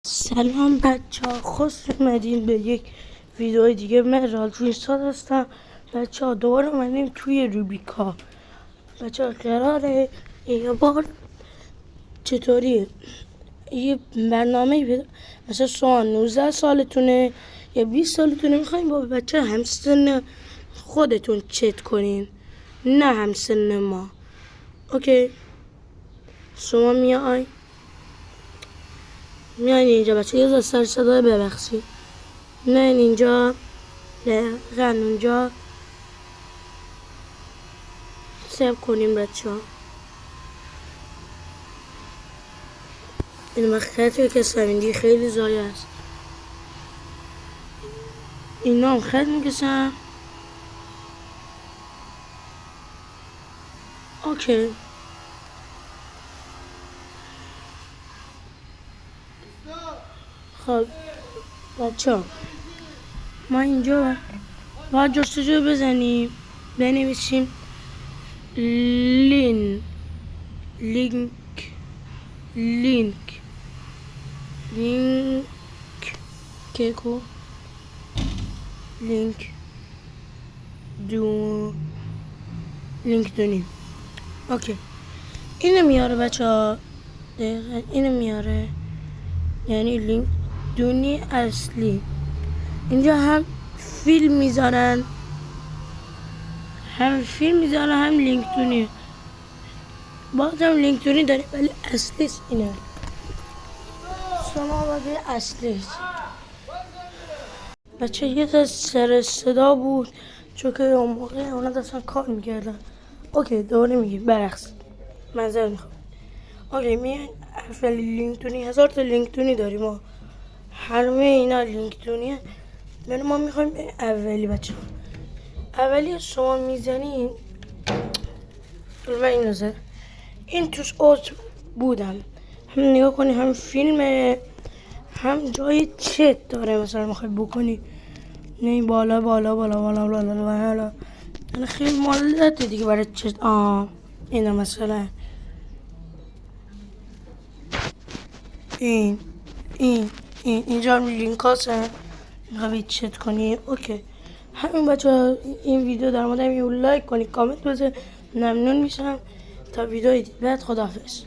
سلام بچه ها، خوش اومدین به یک ویدیو دیگه. من رالجوینستاد هستم. بچه ها دوباره اومدیم توی روبیکا. بچه ها قراره یه بار چطوریه یه برنامه بده، مثلا شما 19 سالتونه یا 20 سالتونه، میخوایم با بچه همسن خودتون چت کنین، نه همسن ما. اوکی، شما میاین اینجا بچه، یه سر صدا ببخشید، میاین اینجا دقیقا اونجا سیو کنیم بچه ها. این مخیطی که سمیندی خیلی زایه است، اینا هم خیلی میکشن. اوکی خب بچه ها، ما اینجا باید جستجو بزنیم، بنویسیم لینک لینک کیکو لینک دونیم. اوکی، اینو میاره بچه ها، دقیقا اینو میاره، یعنی لینک دونی اصلی. اینجا هم فیلم میذارن، هم لینک دونی، باز هم لینک دونی داره، ولی اصلیش اینه. شما باید اصلیش بچه یه سر صدا بود، چون که اون موقع اونا داشتن کار میکردن. اوکی دوباره میگیم برعکس، منظر میخوام. اوکی میان اولی لینک دونی، 1000 تا لینک دونی داریم ما، همه اینا لینک دونیه. ولی ما میخوایم اولی بچه ها. اولی شما میزنین، من این نظر این توش اوت بودم، هم نگاه کنی، هم فیلمه، هم جای چت داره، مثلا میخوای بکنی نه بالا بالا بالا بالا بالا بالا، یعنی خیلی مالته دیگه برای چت. اینا مثلا اینجا هم لینک هست، میخوای چت کنی. اوکی همین بچه ها، این ویدیو در مورد همین، لایک کنی، کامنت بذار، ممنون میشم. تا ویدیو بعد، خداحافظ.